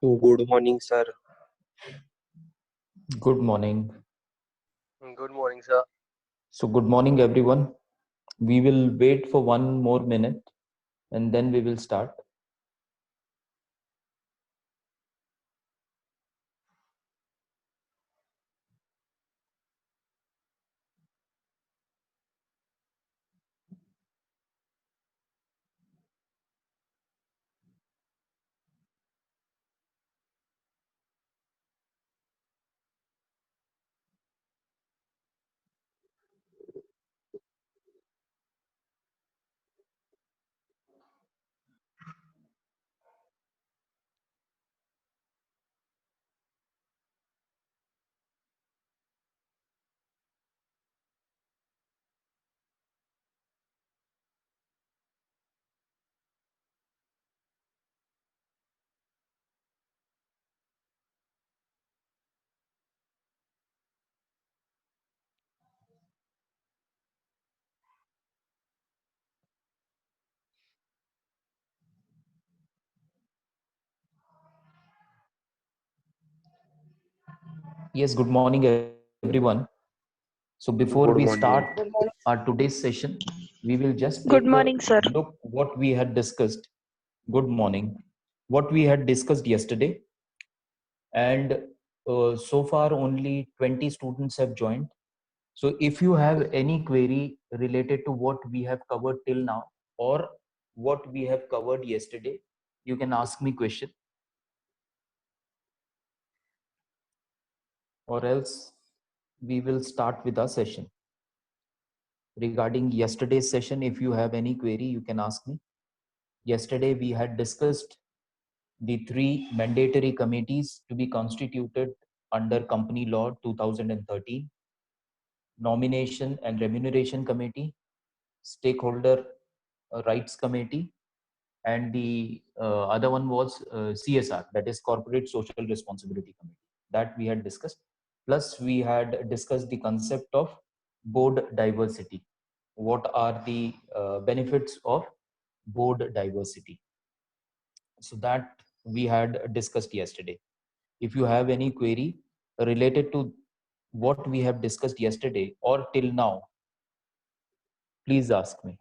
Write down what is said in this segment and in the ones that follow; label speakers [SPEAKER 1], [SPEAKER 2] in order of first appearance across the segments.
[SPEAKER 1] Good morning, sir.
[SPEAKER 2] Good morning.
[SPEAKER 1] Good morning, sir.
[SPEAKER 2] So, good morning, everyone. We will wait for one more minute and then we will start. Yes, good morning, everyone. So, before we
[SPEAKER 1] Good
[SPEAKER 2] start
[SPEAKER 1] morning.
[SPEAKER 3] Good morning.
[SPEAKER 2] our today's session, we will just
[SPEAKER 3] Good
[SPEAKER 2] take a
[SPEAKER 3] morning, sir.
[SPEAKER 2] look what we had discussed. Good morning. What we had discussed yesterday, and so far only 20 students have joined. So, if you have any query related to what we have covered till now or what we have covered yesterday, you can ask me question, or else we will start with our session. Regarding yesterday's session, if you have any query, you can ask me. Yesterday, we had discussed the three mandatory committees to be constituted under Company Law 2013: Nomination and Remuneration Committee, Stakeholder Rights Committee, and the other one was CSR, that is Corporate Social Responsibility Committee, that we had discussed. Plus, we had discussed the concept of board diversity. What are the benefits of board diversity? So that we had discussed yesterday. If you have any query related to what we have discussed yesterday or till now, please ask me.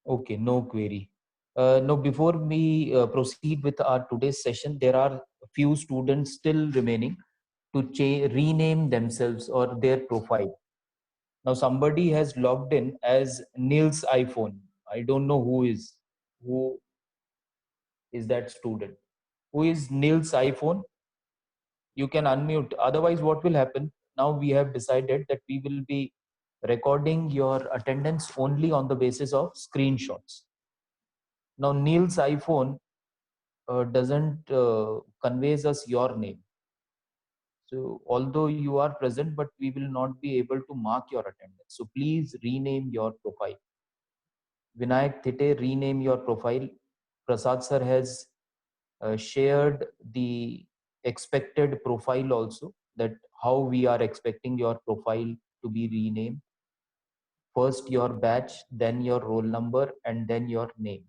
[SPEAKER 2] Okay, no query. Now, before we proceed with our today's session, there are a few students still remaining to rename themselves or their profile. Now, somebody has logged in as Nils iPhone. I don't know who is that student. Who is Nils iPhone? You can unmute. Otherwise, what will happen? Now we have decided that we will be recording your attendance only on the basis of screenshots. Now, Neil's iPhone doesn't conveys us your name. So, although you are present, but we will not be able to mark your attendance. So, please rename your profile. Vinayak Thite, rename your profile. Prasad sir has shared the expected profile also, that how we are expecting your profile to be renamed. First your batch, then your roll number, and then your name.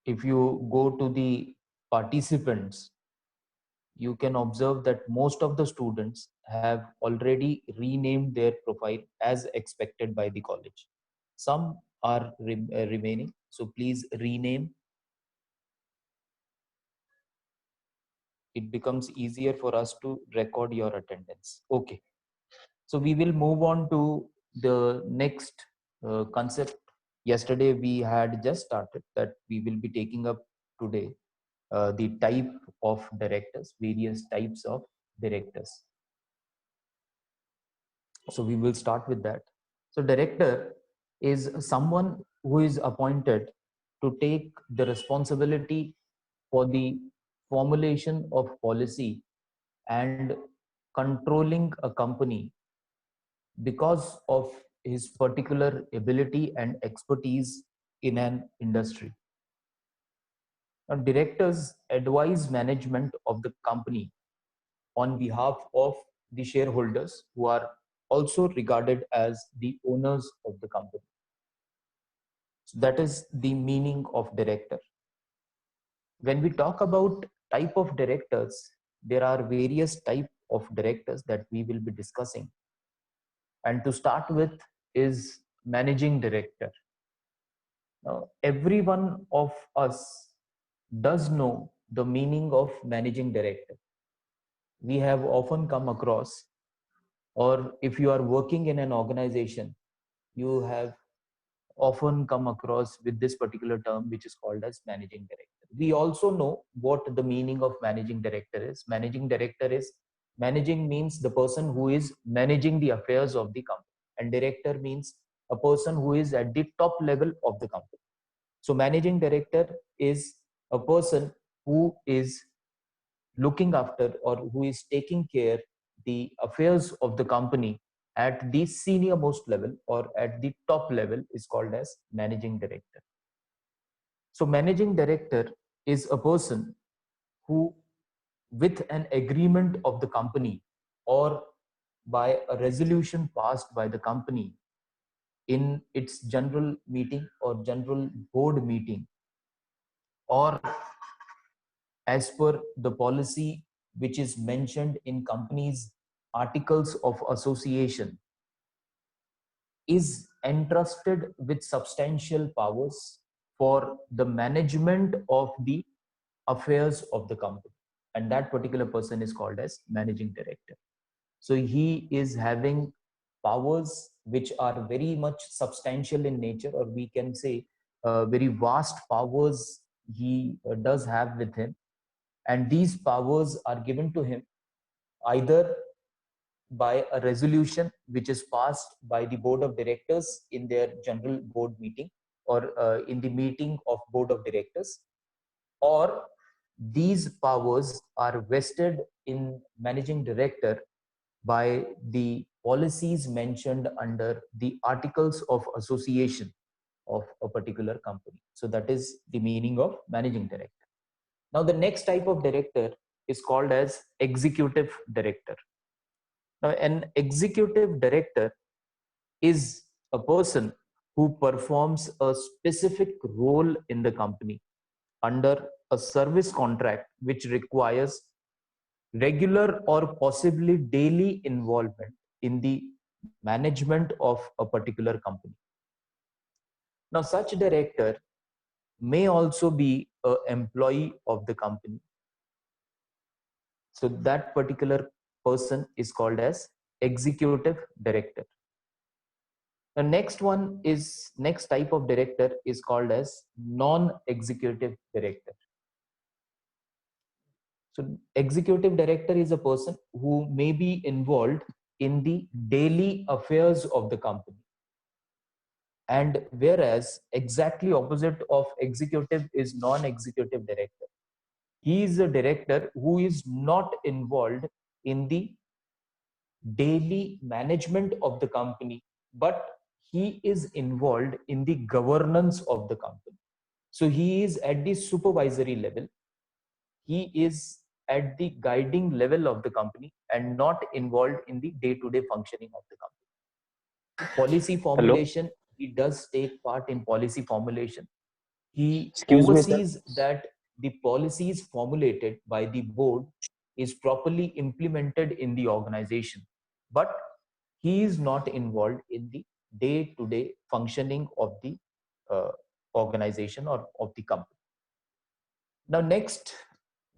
[SPEAKER 2] If you go to the participants, you can observe that most of the students have already renamed their profile as expected by the college. Some are remaining, so please rename. It becomes easier for us to record your attendance. Okay, so we will move on to the next concept Yesterday we had just started that we will be taking up today the type of directors, various types of directors. So we will start with that. So director is someone who is appointed to take the responsibility for the formulation of policy and controlling a company because of his particular ability and expertise in an industry. Now, directors advise management of the company on behalf of the shareholders who are also regarded as the owners of the company. So that is the meaning of director. When we talk about type of directors, there are various type of directors that we will be discussing. And to start with is managing director. Now, every one of us does know the meaning of managing director. We have often come across, or if you are working in an organization, you have often come across with this particular term, which is called as managing director. We also know what the meaning of managing director is. Managing director is, managing means the person who is managing the affairs of the company, and director means a person who is at the top level of the company. So managing director is a person who is looking after or who is taking care the affairs of the company at the senior most level or at the top level is called as managing director. So managing director is a person who, with an agreement of the company or by a resolution passed by the company in its general meeting or general board meeting, or as per the policy which is mentioned in company's articles of association, is entrusted with substantial powers for the management of the affairs of the company, and that particular person is called as managing director. So he is having powers which are very much substantial in nature, or we can say very vast powers he does have with him, and these powers are given to him either by a resolution which is passed by the board of directors in their general board meeting or in the meeting of board of directors, or these powers are vested in managing director by the policies mentioned under the articles of association of a particular company. So that is the meaning of managing director. Now the next type of director is called as executive director. Now an executive director is a person who performs a specific role in the company under a service contract which requires regular or possibly daily involvement in the management of a particular company. Now such director may also be an employee of the company. So that particular person is called as executive director. The next type of director is called as non-executive director. So executive director is a person who may be involved in the daily affairs of the company. And whereas exactly opposite of executive is non-executive director. He is a director who is not involved in the daily management of the company, but he is involved in the governance of the company. So he is at the supervisory level. He is at the guiding level of the company and not involved in the day-to-day functioning of the company. Policy
[SPEAKER 1] Hello.
[SPEAKER 2] formulation, he does take part in policy formulation. He
[SPEAKER 1] Excuse me, sir.
[SPEAKER 2] oversees that the policies formulated by the board is properly implemented in the organization, but he is not involved in the day-to-day functioning of the uh, organization or of the company. Now next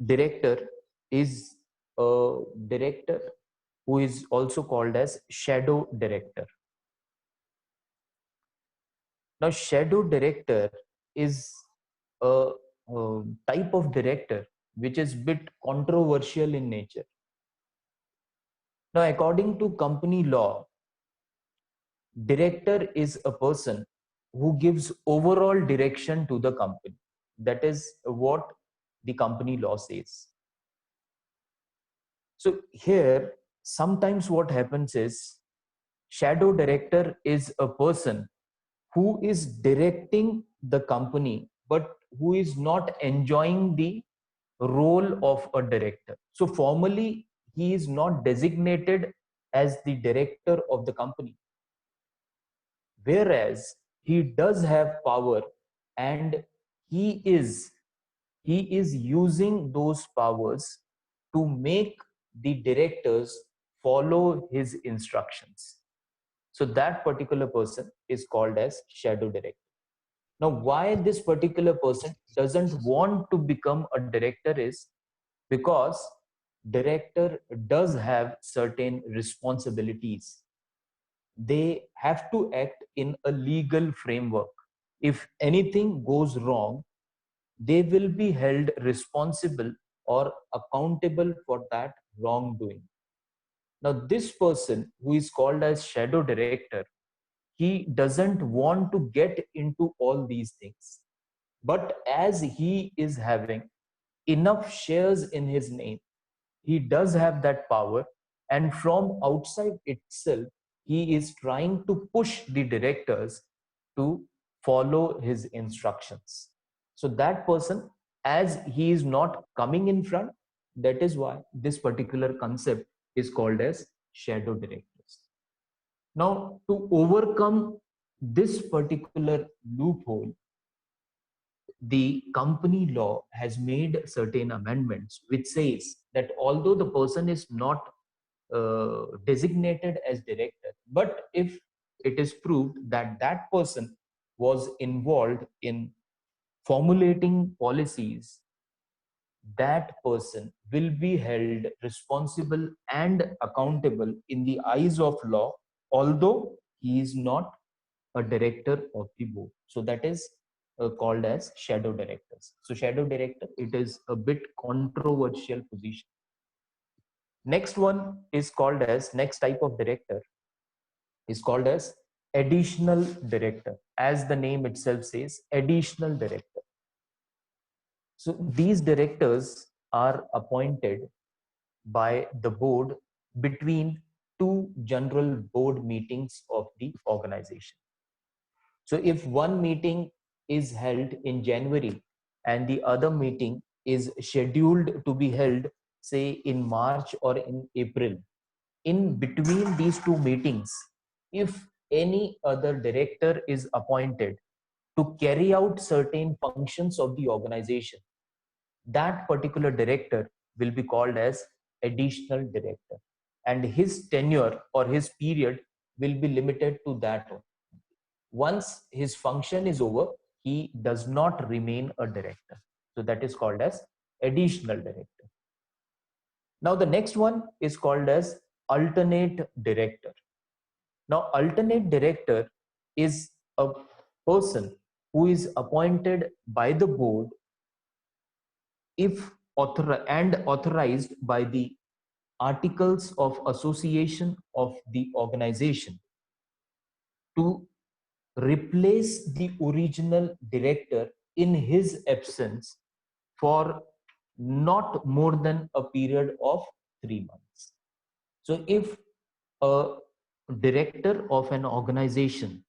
[SPEAKER 2] director is a director who is also called as shadow director. Now, shadow director is a type of director which is bit controversial in nature. Now, according to company law, director is a person who gives overall direction to the company. That is what the company law says. So here, sometimes what happens is shadow director is a person who is directing the company, but who is not enjoying the role of a director. So formally, he is not designated as the director of the company, whereas he does have power, and he is he is using those powers to make the directors follow his instructions. So that particular person is called as shadow director. Now, why this particular person doesn't want to become a director is because director does have certain responsibilities. They have to act in a legal framework. If anything goes wrong, they will be held responsible or accountable for that wrongdoing. Now, this person who is called as shadow director, he doesn't want to get into all these things. But as he is having enough shares in his name, he does have that power. And from outside itself, he is trying to push the directors to follow his instructions. So that person, as he is not coming in front, that is why this particular concept is called as shadow directors. Now, to overcome this particular loophole, the company law has made certain amendments which says that although the person is not designated as director, but if it is proved that that person was involved in formulating policies, that person will be held responsible and accountable in the eyes of law, although he is not a director of the board. So that is called as shadow directors. So shadow director, it is a bit controversial position. Next one is called as, next type of director is called as additional director. As the name itself says, additional director. So these directors are appointed by the board between two general board meetings of the organization. So if one meeting is held in January and the other meeting is scheduled to be held, say in March or in April, in between these two meetings, if any other director is appointed to carry out certain functions of the organization, that particular director will be called as additional director, and his tenure or his period will be limited to that one. Once his function is over, he does not remain a director. So that is called as additional director. Now the next one is called as alternate director. Now alternate director is a person who is appointed by the board if authorized by the articles of association of the organization to replace the original director in his absence for not more than a period of 3 months. So if a director of an organization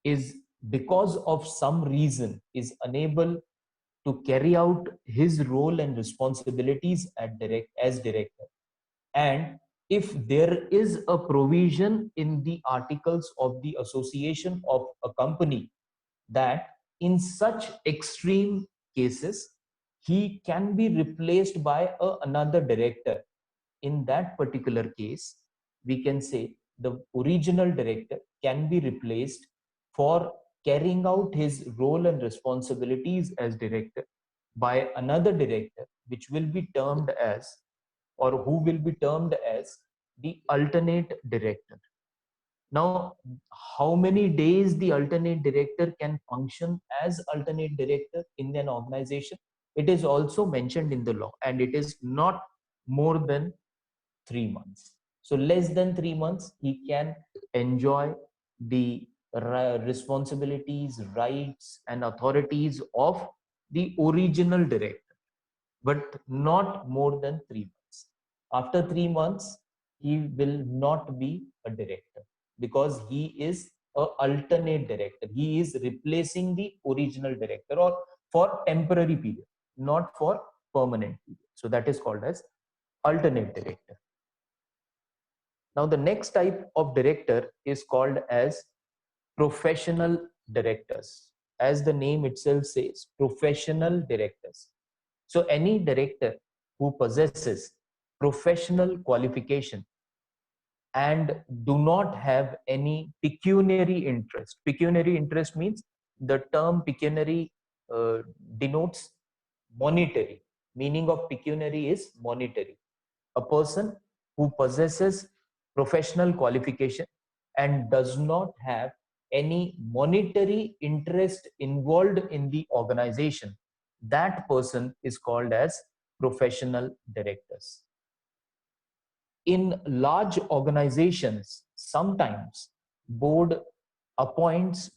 [SPEAKER 2] is, because of some reason, is unable to carry out his role and responsibilities as director, and if there is a provision in the articles of the association of a company that in such extreme cases he can be replaced by another director, in that particular case we can say the original director can be replaced for carrying out his role and responsibilities as director by another director, which will be termed as, or who will be termed as, the alternate director. Now, how many days the alternate director can function as alternate director in an organization? It is also mentioned in the law, and it is not more than 3 months. So less than 3 months, he can enjoy the responsibilities, rights, and authorities of the original director, but not more than 3 months. After 3 months, he will not be a director because he is a alternate director. He is replacing the original director or for temporary period, not for permanent period. So that is called as alternate director. Now, the next type of director is called as professional directors. As the name itself says, professional directors. So, any director who possesses professional qualification and do not have any pecuniary interest. Pecuniary interest means the term pecuniary denotes monetary. Meaning of pecuniary is monetary. A person who possesses professional qualification and does not have any monetary interest involved in the organization, that person is called as professional directors. In large organizations, sometimes board appoints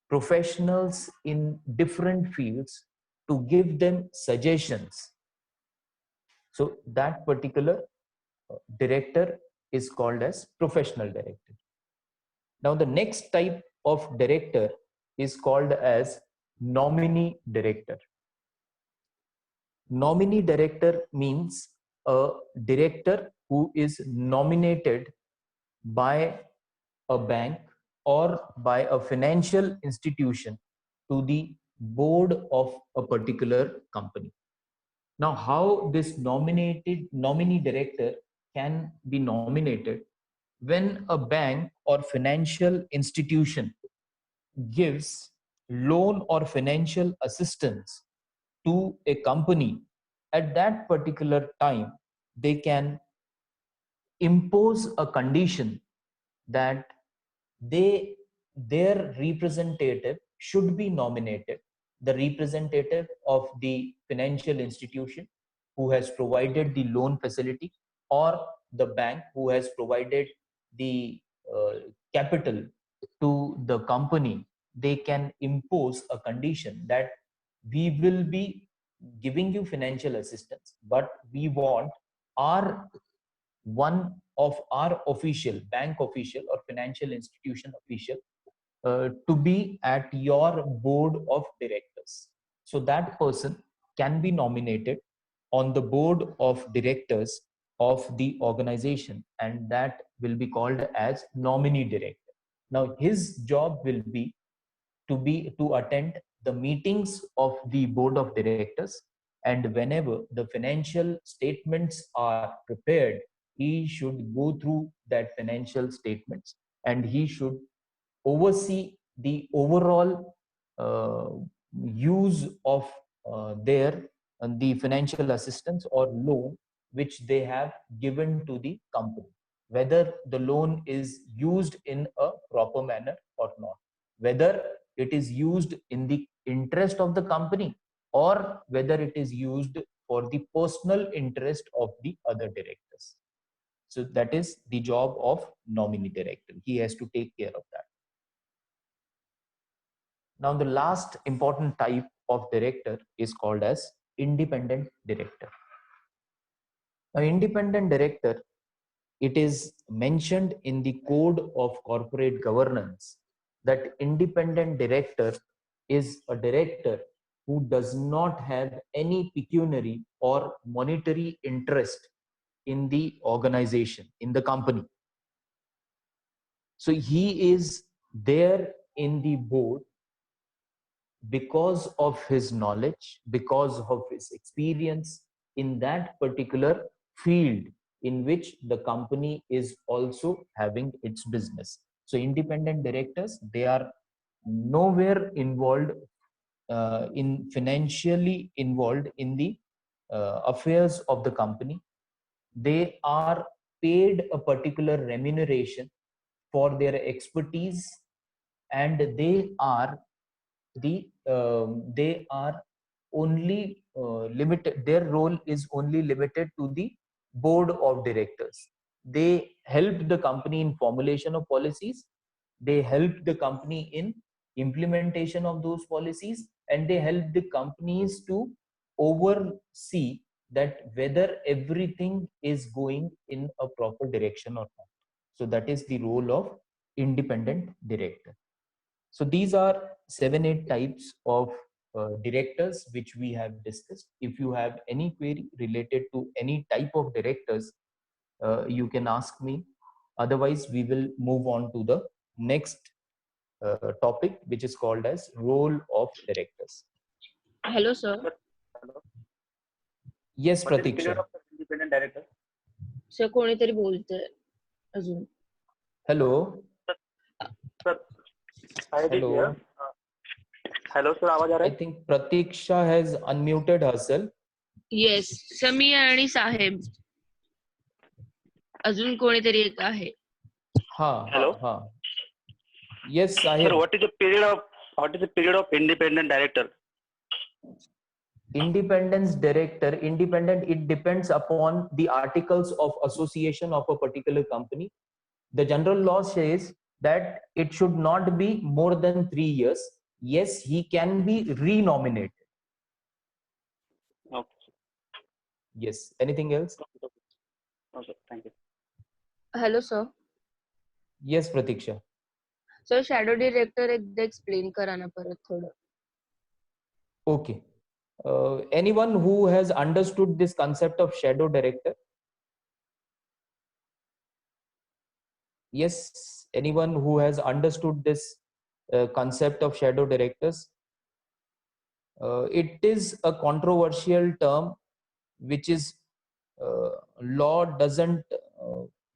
[SPEAKER 2] professionals in different fields to give them suggestions. So that particular director is called as professional director. Now, the next type of director is called as nominee director. Nominee director means a director who is nominated by a bank or by a financial institution to the board of a particular company. Now, how this nominee director can be nominated: when a bank or financial institution gives loan or financial assistance to a company, at that particular time, they can impose a condition that their representative should be nominated, the representative of the financial institution who has provided the loan facility, or the bank who has provided the uh, capital to the company. They can impose a condition that we will be giving you financial assistance, but we want our one of our official, bank official or financial institution official, to be at your board of directors. So that person can be nominated on the board of directors of the organization, and that will be called as nominee director. Now, his job will be to attend the meetings of the board of directors, and whenever the financial statements are prepared, he should go through that financial statements, and he should oversee the overall uh, use of their the financial assistance or loan which they have given to the company, whether the loan is used in a proper manner or not, whether it is used in the interest of the company or whether it is used for the personal interest of the other directors. So that is the job of nominee director. He has to take care of that. Now, the last important type of director is called as independent director. Now, independent director, it is mentioned in the code of corporate governance that independent director is a director who does not have any pecuniary or monetary interest in the organization, in the company. So he is there in the board because of his knowledge, because of his experience in that particular field in which the company is also having its business. So independent directors, they are nowhere involved in financially involved in the affairs of the company. They are paid a particular remuneration for their expertise, and they are only limited, their role is only limited to the board of directors. They help the company in formulation of policies, they help the company in implementation of those policies, and they help the companies to oversee that whether everything is going in a proper direction or not. So that is the role of independent director. So these are 7-8 types of directors which we have discussed. If you have any query related to any type of directors, you can ask me. Otherwise, we will move on to the next topic, which is called as role of directors.
[SPEAKER 3] Hello, sir.
[SPEAKER 4] Hello.
[SPEAKER 2] Yes,
[SPEAKER 4] What is the period
[SPEAKER 2] Pratiksha.
[SPEAKER 4] of the independent director?
[SPEAKER 3] Sir कोणीतरी बोलतंय अजून.
[SPEAKER 2] Hello.
[SPEAKER 4] Sir, I did
[SPEAKER 2] Hello.
[SPEAKER 4] hear. Hello, sir. आवाज आ रहा
[SPEAKER 2] I
[SPEAKER 4] है?
[SPEAKER 2] think Pratiksha has unmuted herself.
[SPEAKER 3] Yes sir, मी आणि साहेब अजून कोणीतरी एक आहे.
[SPEAKER 4] Hello.
[SPEAKER 2] Yes, Sahib.
[SPEAKER 4] Sir, what is the period of independent director?
[SPEAKER 2] Independence director, independent, it depends upon the articles of association of a particular company. The general law says that it should not be more than 3 years. Yes, he can be renominated.
[SPEAKER 4] Okay.
[SPEAKER 2] Yes. Anything else?
[SPEAKER 4] Okay, thank you.
[SPEAKER 3] Hello sir.
[SPEAKER 2] Yes, Pratiksha.
[SPEAKER 3] Sir shadow director एकदा explain करा ना परत थोडं.
[SPEAKER 2] Okay. Anyone who has understood this concept of shadow director? Yes, anyone who has understood this concept of shadow directors? It is a controversial term, which is law doesn't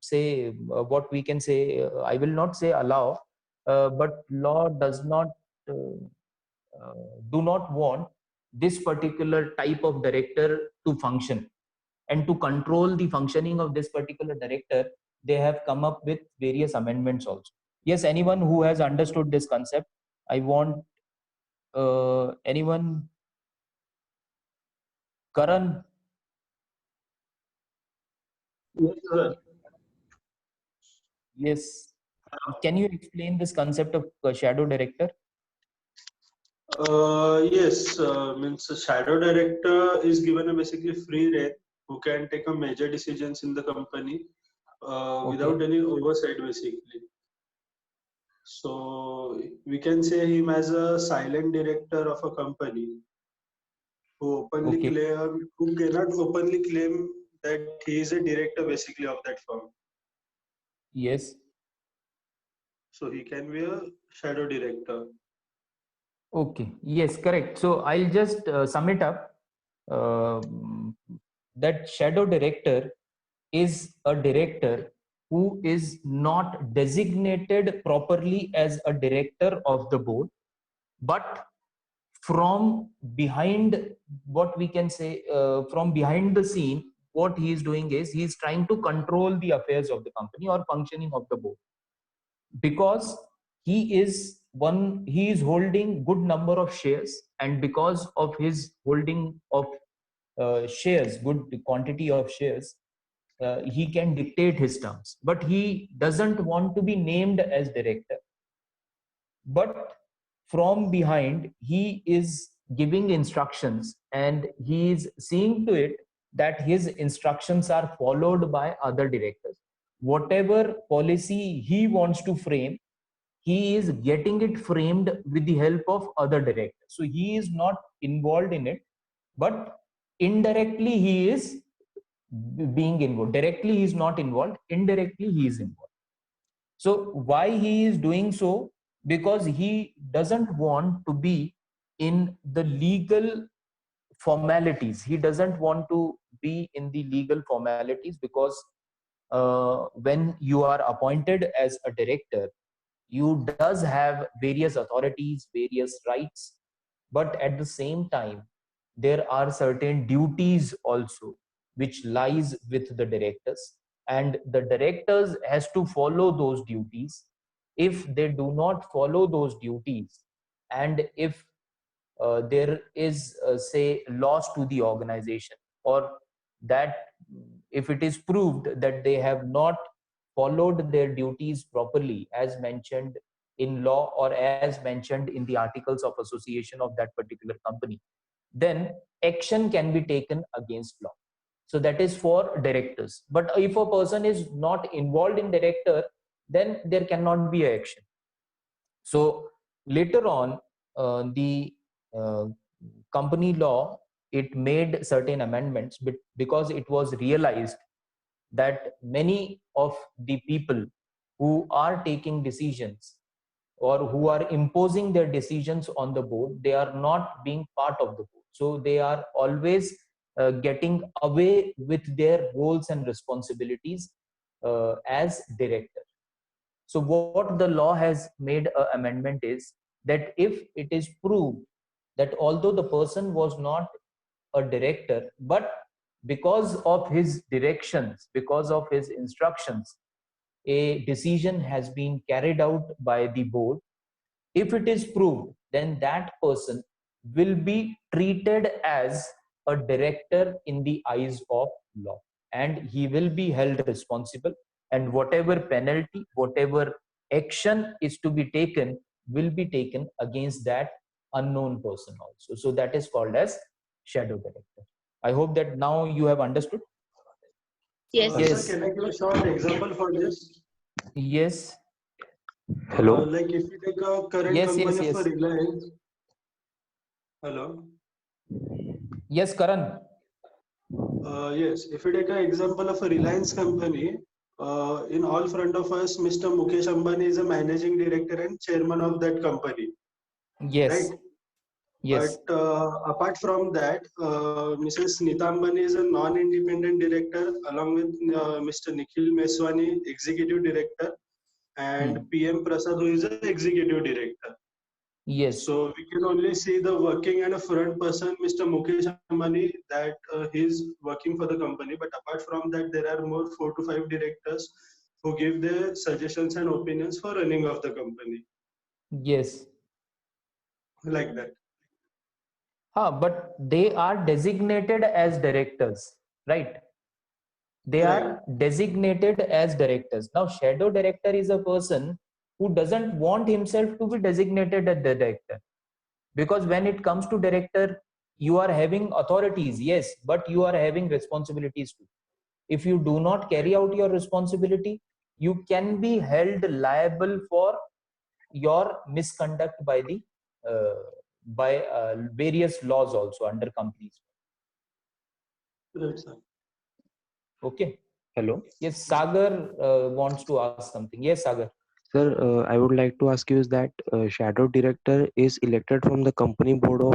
[SPEAKER 2] say what we can say. I will not say allow, but law does not do not want this particular type of director to function, and to control the functioning of this particular director, they have come up with various amendments also. Yes, anyone who has understood this concept, I want anyone. Karan.
[SPEAKER 5] Yes, sir.
[SPEAKER 2] Yes. Can you explain this concept of shadow director?
[SPEAKER 5] Yes, means a shadow director is given a basically free rein who can take a major decisions in the company without any oversight basically. So we can say him as a silent director of a company who who cannot openly claim that he is a director basically of that firm.
[SPEAKER 2] Yes.
[SPEAKER 5] So he can be a shadow director.
[SPEAKER 2] Okay. Yes, correct. So I'll just sum it up. That shadow director is a director who is not designated properly as a director of the board, but from behind, what we can say, from behind the scene, what he is doing is he is trying to control the affairs of the company or functioning of the board, because he is holding good number of shares, and because of his holding of shares, good quantity of shares, he can dictate his terms, but he doesn't want to be named as director. But from behind, he is giving instructions, and he is seeing to it that his instructions are followed by other directors. Whatever policy he wants to frame, he is getting it framed with the help of other directors. So he is not involved in it, but indirectly he is being involved. Directly he is not involved, indirectly he is involved. So why he is doing so? Because he doesn't want to be in the legal formalities. He doesn't want to be in the legal formalities, because when you are appointed as a director, you does have various authorities, various rights, but at the same time, there are certain duties also which lies with the directors, and the directors has to follow those duties, if they do not follow those duties, and if there is say loss to the organization, or that if it is proved that they have not followed their duties properly as mentioned in law or as mentioned in the articles of association of that particular company, then action can be taken against law. So that is for directors. But if a person is not involved in director, then there cannot be action. So later on, the uh, company law, it made certain amendments, but because it was realized that many of the people who are taking decisions or who are imposing their decisions on the board, they are not being part of the board. So they are always getting away with their roles and responsibilities as director. So what the law has made an amendment is that if it is proved that although the person was not a director, but because of his directions, because of his instructions, a decision has been carried out by the board, if it is proved, then that person will be treated as a director in the eyes of law, and he will be held responsible, and whatever penalty, whatever action is to be taken will be taken against that unknown person also. So that is called as shadow director. I hope that now you have understood.
[SPEAKER 3] Yes.
[SPEAKER 2] Yes.
[SPEAKER 5] Sir, can I give a short example for this?
[SPEAKER 2] Yes.
[SPEAKER 1] Hello.
[SPEAKER 5] Like if you take a current
[SPEAKER 2] Yes, yes,
[SPEAKER 5] company of
[SPEAKER 2] yes.
[SPEAKER 5] a Reliance. Hello.
[SPEAKER 2] Yes, Karan.
[SPEAKER 5] Yes, if you take an example of a Reliance company, in all front of us, Mr. Mukesh Ambani is a managing director and chairman of that company,
[SPEAKER 2] Yes.
[SPEAKER 5] right?
[SPEAKER 2] Yes.
[SPEAKER 5] But apart from that, Mrs. Nita Ambani is a non-independent director, along with Mr. Nikhil Meswani, executive director, and PM Prasad, who is the executive director.
[SPEAKER 2] Yes.
[SPEAKER 5] So we can only see the working and a front person, Mr. Mukesh Ambani, that he's working for the company. But apart from that, there are more 4 to 5 directors who give their suggestions and opinions for running of the company,
[SPEAKER 2] Yes.
[SPEAKER 5] like that.
[SPEAKER 2] But they are designated as directors, right? They
[SPEAKER 5] Right.
[SPEAKER 2] are designated as directors. Now, shadow director is a person who doesn't want himself to be designated as the director. Because when it comes to director, you are having authorities, yes, but you are having responsibilities too. If you do not carry out your responsibility, you can be held liable for your misconduct by the various laws also under companies.
[SPEAKER 5] Right, sir.
[SPEAKER 2] Okay.
[SPEAKER 1] Hello.
[SPEAKER 2] Yes, Sagar wants to ask something. Yes, Sagar.
[SPEAKER 1] Sir, I would like to ask you is that shadow director is elected from the company board of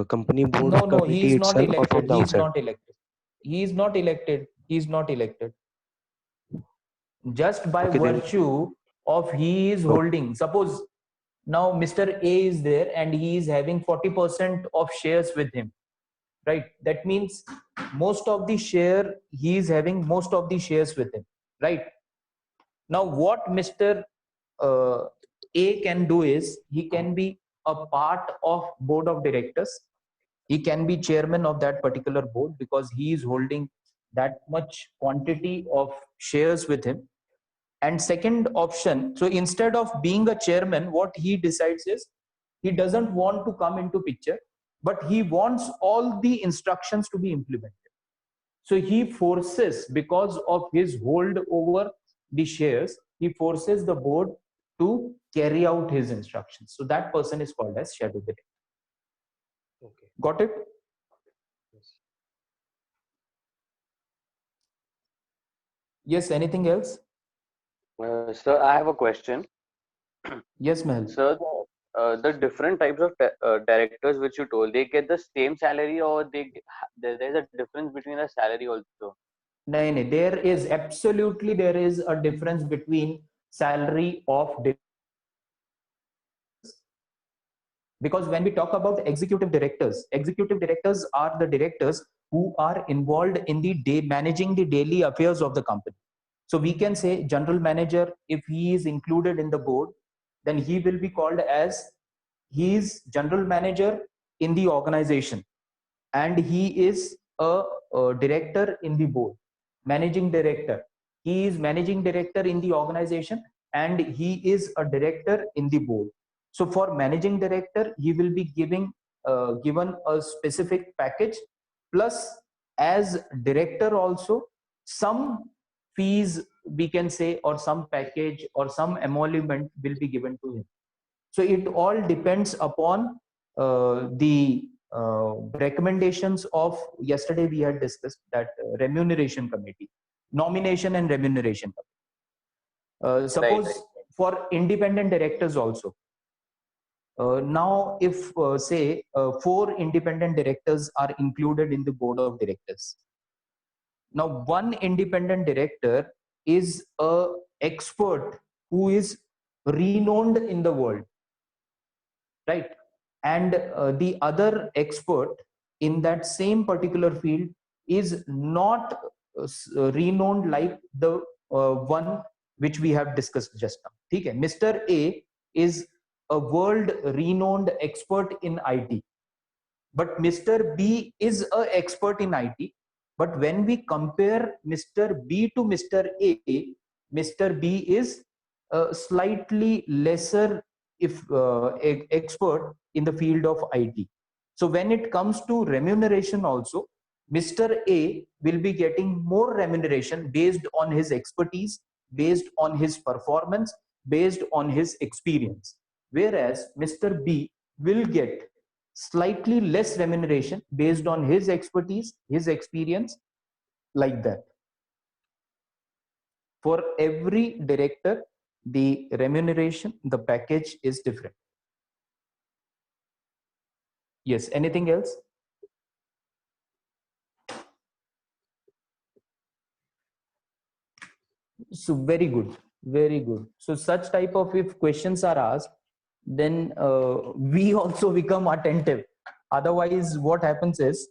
[SPEAKER 1] company board
[SPEAKER 2] No, he
[SPEAKER 1] committee
[SPEAKER 2] is not
[SPEAKER 1] itself or from
[SPEAKER 2] elected.
[SPEAKER 1] the
[SPEAKER 2] He is
[SPEAKER 1] outside?
[SPEAKER 2] not elected. He is not elected. He is not elected. Just by
[SPEAKER 1] Okay, then.
[SPEAKER 2] virtue of he is holding. Suppose now Mr. A is there and he is having 40% of shares with him, right? That means most of the share, he is having most of the shares with him, right? Now what Mr. A can do is he can be a part of board of directors. He can be chairman of that particular board because he is holding that much quantity of shares with him. And second option, so instead of being a chairman, what he decides is he doesn't want to come into picture, but he wants all the instructions to be implemented. So he forces, because of his hold over the shares, he forces the board to carry out his instructions. So that person is called as shadow director.
[SPEAKER 1] Okay.
[SPEAKER 2] Got it?
[SPEAKER 1] Yes.
[SPEAKER 2] Yes, anything else?
[SPEAKER 4] Sir, I have a question.
[SPEAKER 2] Yes, Mehul.
[SPEAKER 4] Sir, the different types of directors which you told, they get the same salary, or there's a difference between the salary also?
[SPEAKER 2] No, there is absolutely there is a difference between salary of because when we talk about executive directors are the directors who are involved in the day managing the daily affairs of the company. So we can say general manager, if he is included in the board, then he will be called as, he is general manager in the organization, and he is a director in the board, managing director. He is managing director in the organization, and he is a director in the board. So for managing director, he will be given a specific package, plus as director also some fees, we can say, or some package or some emolument will be given to him. So it all depends upon the recommendations of, yesterday we had discussed that remuneration committee, nomination and remuneration committee. Suppose for independent directors also, now if say 4 independent directors are included in the board of directors. Now one independent director is a expert who is renowned in the world, right? And the other expert in that same particular field is not renowned like the one which we have discussed just now. Okay, Mr. A is a world renowned expert in IT, but Mr. B is an expert in IT. But when we compare Mr. B to Mr. A, Mr. B is slightly lesser if expert in the field of IT. So when it comes to remuneration also, Mr. A will be getting more remuneration based on his expertise, based on his performance, based on his experience, whereas Mr. B will get slightly less remuneration based on his expertise, his experience, like that. For every director, the remuneration, the package is different. Yes, anything else? So very good, very good. So such type of, if questions are asked, then we also become attentive. Otherwise what happens is,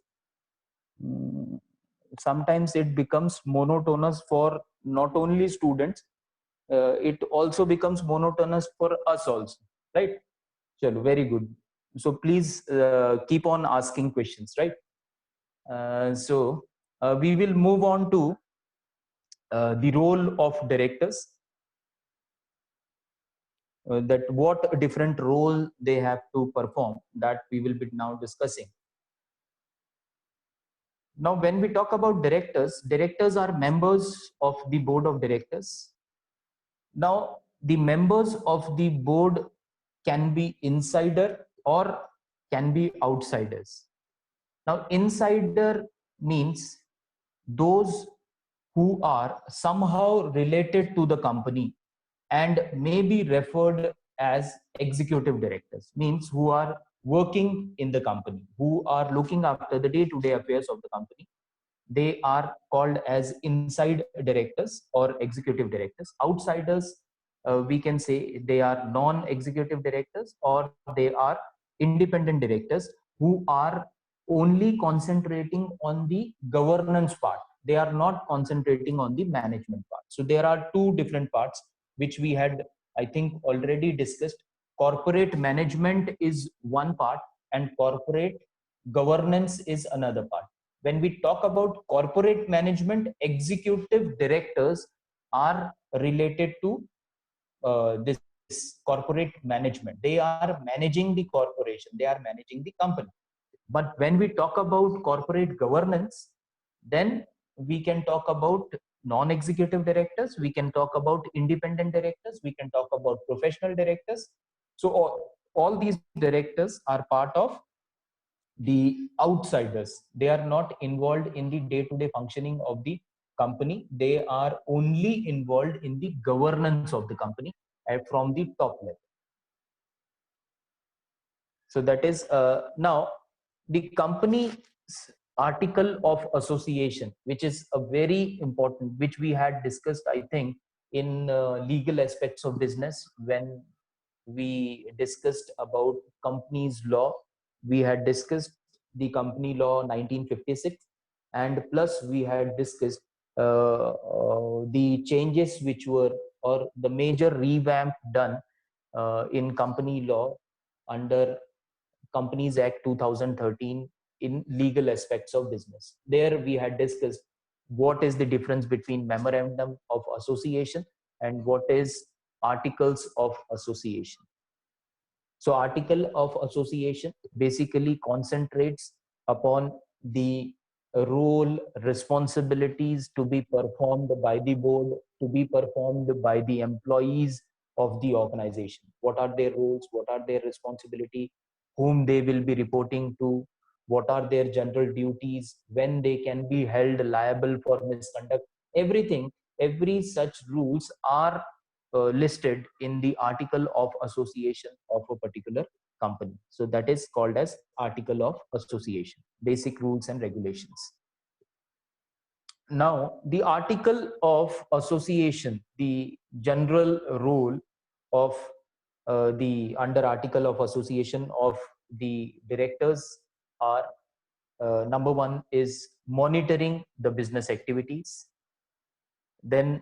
[SPEAKER 2] sometimes it becomes monotonous for not only students, it also becomes monotonous for us also, right? Chalo, very good. So please keep on asking questions, right? So we will move on to the role of directors, that what different role they have to perform, that we will be now discussing. Now when we talk about directors, directors are members of the board of directors. Now the members of the board can be insider or can be outsiders. Now insider means those who are somehow related to the company and may be referred as executive directors, means who are working in the company, who are looking after the day-to-day affairs of the company. They are called as inside directors or executive directors. Outsiders, we can say they are non-executive directors, or they are independent directors who are only concentrating on the governance part. They are not concentrating on the management part. So there are two different parts which we had, I think, already discussed. Corporate management is one part and corporate governance is another part. When we talk about corporate management, executive directors are related to this corporate management. They are managing the corporation, they are managing the company. But when we talk about corporate governance, then we can talk about non-executive directors, we can talk about independent directors, we can talk about professional directors. So all these directors are part of the outsiders. They are not involved in the day-to-day functioning of the company. They are only involved in the governance of the company from the top level. So that is now the company's article of association, which is a very important, which we had discussed, I think, in legal aspects of business. When we discussed about companies law, we had discussed the company law 1956, and plus we had discussed the changes which were, or the major revamp done in company law under Companies Act 2013 in legal aspects of business. There we had discussed what is the difference between memorandum of association and what is articles of association. So article of association basically concentrates upon the role, responsibilities to be performed by the board, to be performed by the employees of the organization. What are their roles? What are their responsibility? Whom they will be reporting to? What are their general duties? When they can be held liable for misconduct? Everything, every such rules are listed in the article of association of a particular company. So that is called as article of association, basic rules and regulations. Now, the article of association, the general rule of the under article of association of the directors are number one is monitoring the business activities, then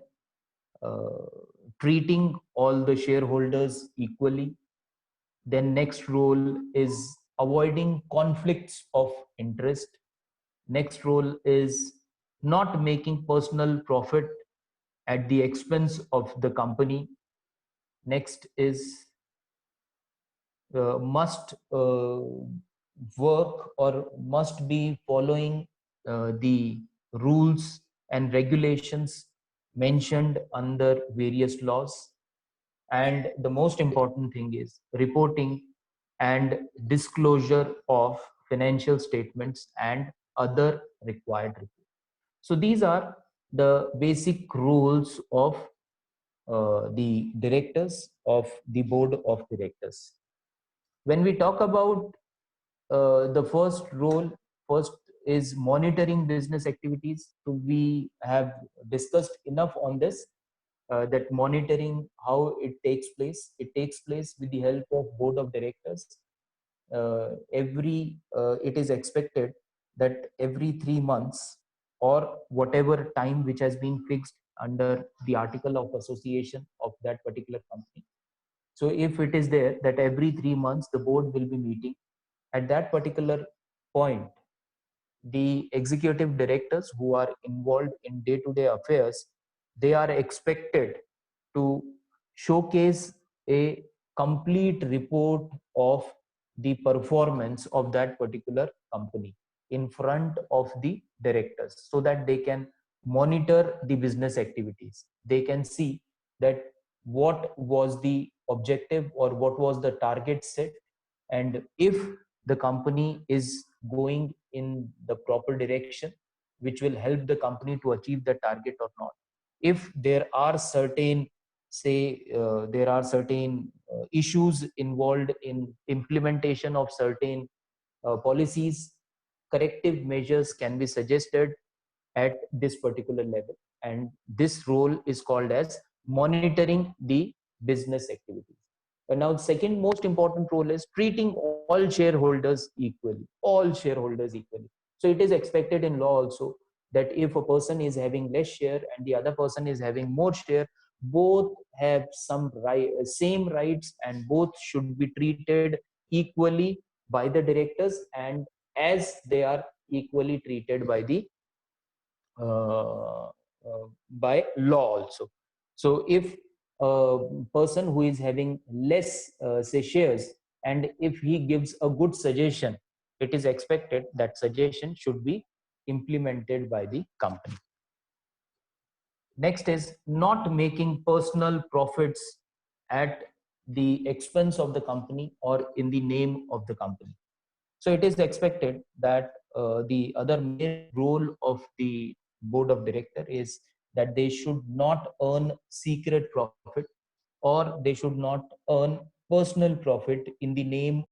[SPEAKER 2] treating all the shareholders equally. Then next role is avoiding conflicts of interest. Next role is not making personal profit at the expense of the company. Next is must work or must be following the rules and regulations mentioned under various laws. And the most important thing is reporting and disclosure of financial statements and other required reports. So these are the basic rules of the directors of the board of directors. When we talk about the first role, first is monitoring business activities. So we have discussed enough on this. That monitoring, how it takes place. It takes place with the help of board of directors. It is expected that every 3 months or whatever time which has been fixed under the article of association of that particular company. So if it is there that every 3 months the board will be meeting, at that particular point, the executive directors who are involved in day-to-day affairs, they are expected to showcase a complete report of the performance of that particular company in front of the directors, so that they can monitor the business activities. They can see that what was the objective or what was the target set, and if the company is going in the proper direction which will help the company to achieve the target or not. If there are certain issues involved in implementation of certain policies, corrective measures can be suggested at this particular level, and this role is called as monitoring the business activities. And now second most important role is treating all shareholders equally, all shareholders equally. So it is expected in law also that if a person is having less share and the other person is having more share, both have same rights, and both should be treated equally by the directors, and as they are equally treated by the by law also. So if a person who is having less say shares, and if he gives a good suggestion, it is expected that suggestion should be implemented by the company. Next is not making personal profits at the expense of the company or in the name of the company. So it is expected that the other main role of the board of director is that they should not earn secret profit, or they should not earn personal profit in the name